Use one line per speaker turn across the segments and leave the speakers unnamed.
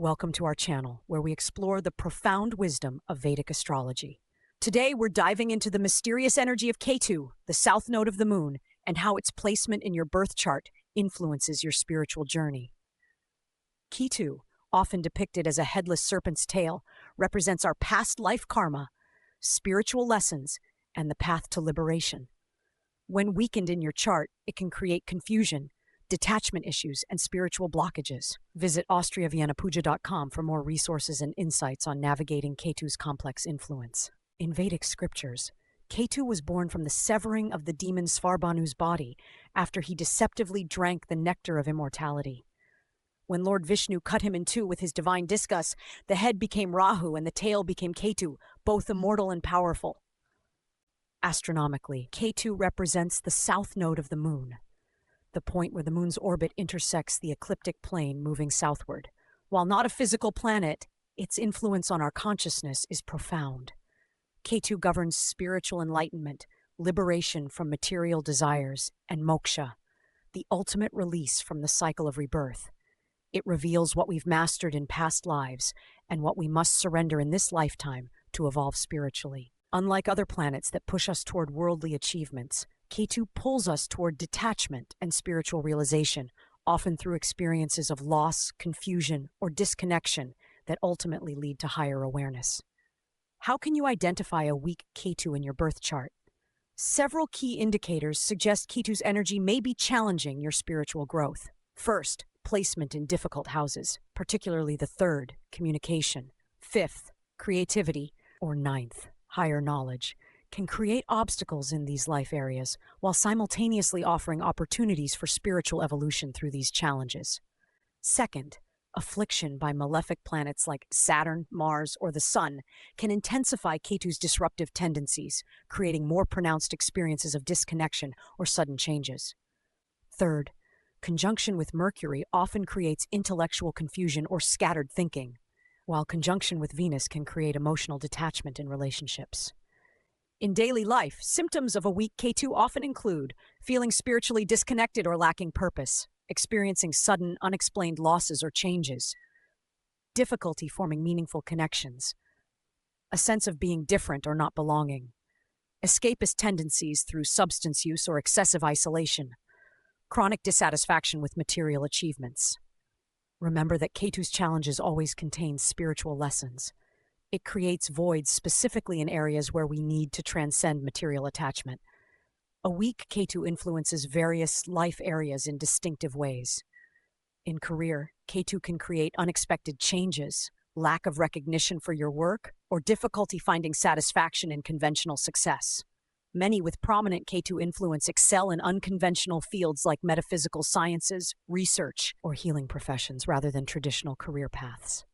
Welcome to our channel, where we explore the profound wisdom of Vedic astrology. Today, we're diving into the mysterious energy of Ketu, the south node of the moon, and how its placement in your birth chart influences your spiritual journey. Ketu, often depicted as a headless serpent's tail, represents our past life karma, spiritual lessons, and the path to liberation. When weakened in your chart, it can create confusion, detachment issues, and spiritual blockages. Visit AustriaViennaPuja.com for more resources and insights on navigating Ketu's complex influence. In Vedic scriptures, Ketu was born from the severing of the demon Svarbanu's body after he deceptively drank the nectar of immortality. When Lord Vishnu cut him in two with his divine discus, the head became Rahu and the tail became Ketu, both immortal and powerful. Astronomically, Ketu represents the south node of the moon, the point where the moon's orbit intersects the ecliptic plane moving southward. While not a physical planet, its influence on our consciousness is profound. Ketu governs spiritual enlightenment, liberation from material desires, and moksha, the ultimate release from the cycle of rebirth. It reveals what we've mastered in past lives and what we must surrender in this lifetime to evolve spiritually. Unlike other planets that push us toward worldly achievements, Ketu pulls us toward detachment and spiritual realization, often through experiences of loss, confusion, or disconnection that ultimately lead to higher awareness. How can you identify a weak Ketu in your birth chart? Several key indicators suggest Ketu's energy may be challenging your spiritual growth. First, placement in difficult houses, particularly the third, communication, fifth, creativity, or ninth, higher knowledge, can create obstacles in these life areas while simultaneously offering opportunities for spiritual evolution through these challenges. Second, affliction by malefic planets like Saturn, Mars, or the Sun can intensify Ketu's disruptive tendencies, creating more pronounced experiences of disconnection or sudden changes. Third, conjunction with Mercury often creates intellectual confusion or scattered thinking, while conjunction with Venus can create emotional detachment in relationships. In daily life, symptoms of a weak Ketu often include feeling spiritually disconnected or lacking purpose, experiencing sudden, unexplained losses or changes, difficulty forming meaningful connections, a sense of being different or not belonging, escapist tendencies through substance use or excessive isolation, chronic dissatisfaction with material achievements. Remember that Ketu's challenges always contain spiritual lessons. It creates voids specifically in areas where we need to transcend material attachment. A weak Ketu influences various life areas in distinctive ways. In career, Ketu can create unexpected changes, lack of recognition for your work, or difficulty finding satisfaction in conventional success. Many with prominent Ketu influence excel in unconventional fields like metaphysical sciences, research, or healing professions rather than traditional career paths.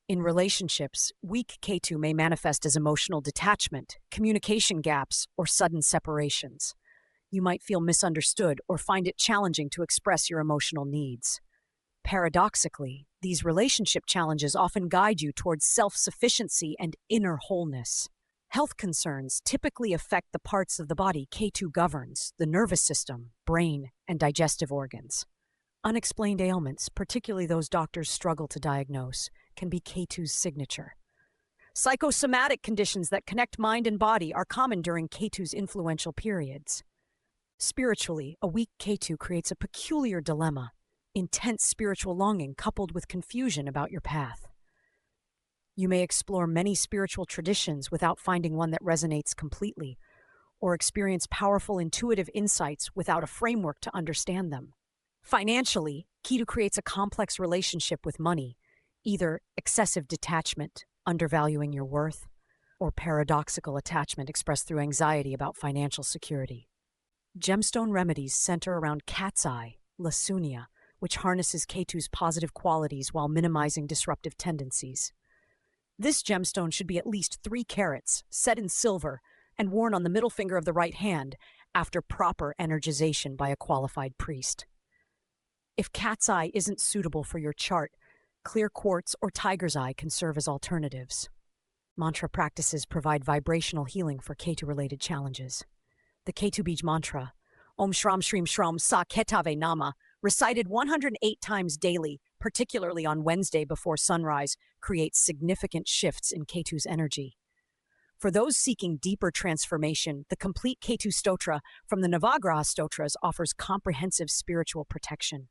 In relationships, weak Ketu may manifest as emotional detachment, communication gaps, or sudden separations. You might feel misunderstood or find it challenging to express your emotional needs. Paradoxically, these relationship challenges often guide you towards self-sufficiency and inner wholeness. Health concerns typically affect the parts of the body Ketu governs, the nervous system, brain, and digestive organs. Unexplained ailments, particularly those doctors struggle to diagnose, can be Ketu's signature. Psychosomatic conditions that connect mind and body are common during Ketu's influential periods. Spiritually, a weak Ketu creates a peculiar dilemma, intense spiritual longing coupled with confusion about your path. You may explore many spiritual traditions without finding one that resonates completely, or experience powerful intuitive insights without a framework to understand them. Financially, Ketu creates a complex relationship with money, either excessive detachment, undervaluing your worth, or paradoxical attachment expressed through anxiety about financial security. Gemstone remedies center around cat's eye, Lasunia, which harnesses Ketu's positive qualities while minimizing disruptive tendencies. This gemstone should be at least 3 carats, set in silver, and worn on the middle finger of the right hand after proper energization by a qualified priest. If cat's eye isn't suitable for your chart, clear quartz or tiger's eye can serve as alternatives. Mantra practices provide vibrational healing for Ketu-related challenges. The Ketu Bij mantra, Om Shram Shrim Shram Sa Ketave Nama, recited 108 times daily, particularly on Wednesday before sunrise, creates significant shifts in Ketu's energy. For those seeking deeper transformation, the complete Ketu Stotra from the Navagraha Stotras offers comprehensive spiritual protection.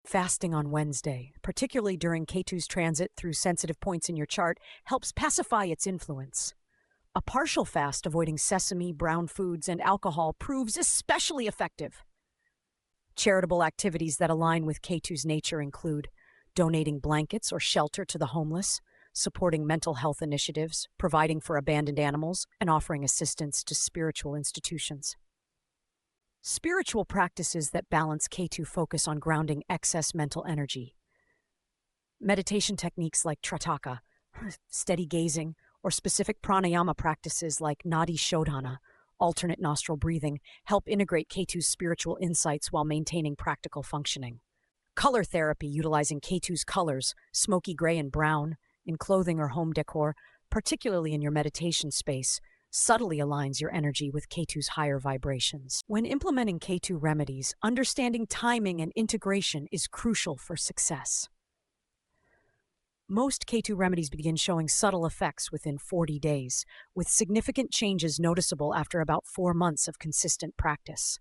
Fasting on Wednesday, particularly during Ketu's transit through sensitive points in your chart, helps pacify its influence. A partial fast avoiding sesame, brown foods, and alcohol proves especially effective. Charitable activities that align with Ketu's nature include donating blankets or shelter to the homeless, supporting mental health initiatives, providing for abandoned animals, and offering assistance to spiritual institutions. Spiritual practices that balance Ketu focus on grounding excess mental energy. Meditation techniques like Trataka, steady gazing, or specific pranayama practices like Nadi Shodhana, alternate nostril breathing, help integrate Ketu's spiritual insights while maintaining practical functioning. Color therapy utilizing Ketu's colors, smoky gray and brown, in clothing or home decor, particularly in your meditation space, subtly aligns your energy with Ketu's higher vibrations. When implementing Ketu remedies, understanding timing and integration is crucial for success. Most Ketu remedies begin showing subtle effects within 40 days, with significant changes noticeable after about 4 months of consistent practice.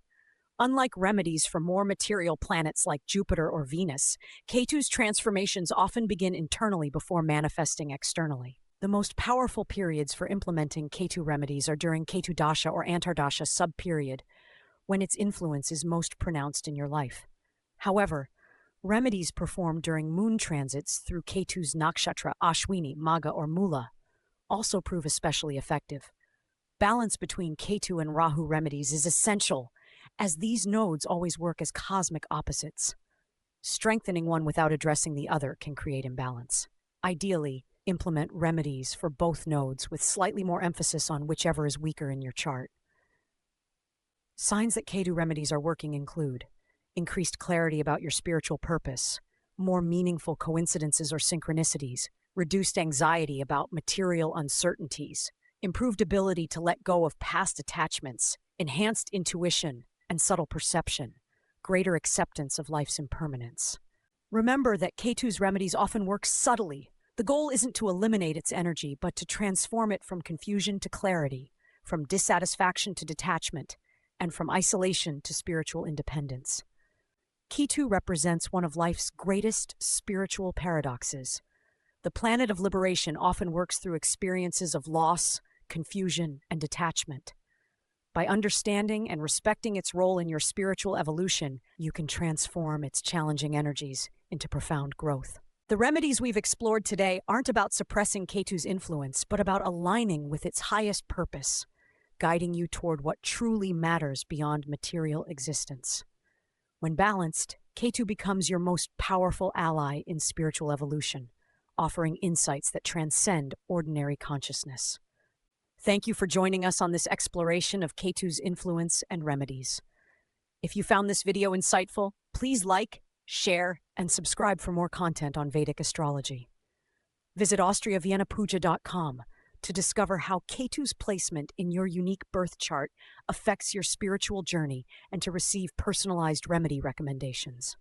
Unlike remedies for more material planets like Jupiter or Venus, Ketu's transformations often begin internally before manifesting externally. The most powerful periods for implementing Ketu remedies are during Ketu Dasha or Antardasha sub-period, when its influence is most pronounced in your life. However, remedies performed during moon transits through Ketu's nakshatra, Ashwini, Magha, or Mula also prove especially effective. Balance between Ketu and Rahu remedies is essential, as these nodes always work as cosmic opposites. Strengthening one without addressing the other can create imbalance. Ideally, implement remedies for both nodes with slightly more emphasis on whichever is weaker in your chart. Signs that Ketu remedies are working include increased clarity about your spiritual purpose, more meaningful coincidences or synchronicities, reduced anxiety about material uncertainties, improved ability to let go of past attachments, enhanced intuition and subtle perception, greater acceptance of life's impermanence. Remember that Ketu's remedies often work subtly. The goal isn't to eliminate its energy, but to transform it from confusion to clarity, from dissatisfaction to detachment, and from isolation to spiritual independence. Ketu represents one of life's greatest spiritual paradoxes. The planet of liberation often works through experiences of loss, confusion, and detachment. By understanding and respecting its role in your spiritual evolution, you can transform its challenging energies into profound growth. The remedies we've explored today aren't about suppressing Ketu's influence, but about aligning with its highest purpose, guiding you toward what truly matters beyond material existence. When balanced, Ketu becomes your most powerful ally in spiritual evolution, offering insights that transcend ordinary consciousness. Thank you for joining us on this exploration of Ketu's influence and remedies. If you found this video insightful, please like, share, and subscribe for more content on Vedic astrology. Visit AustriaViennaPuja.com to discover how Ketu's placement in your unique birth chart affects your spiritual journey and to receive personalized remedy recommendations.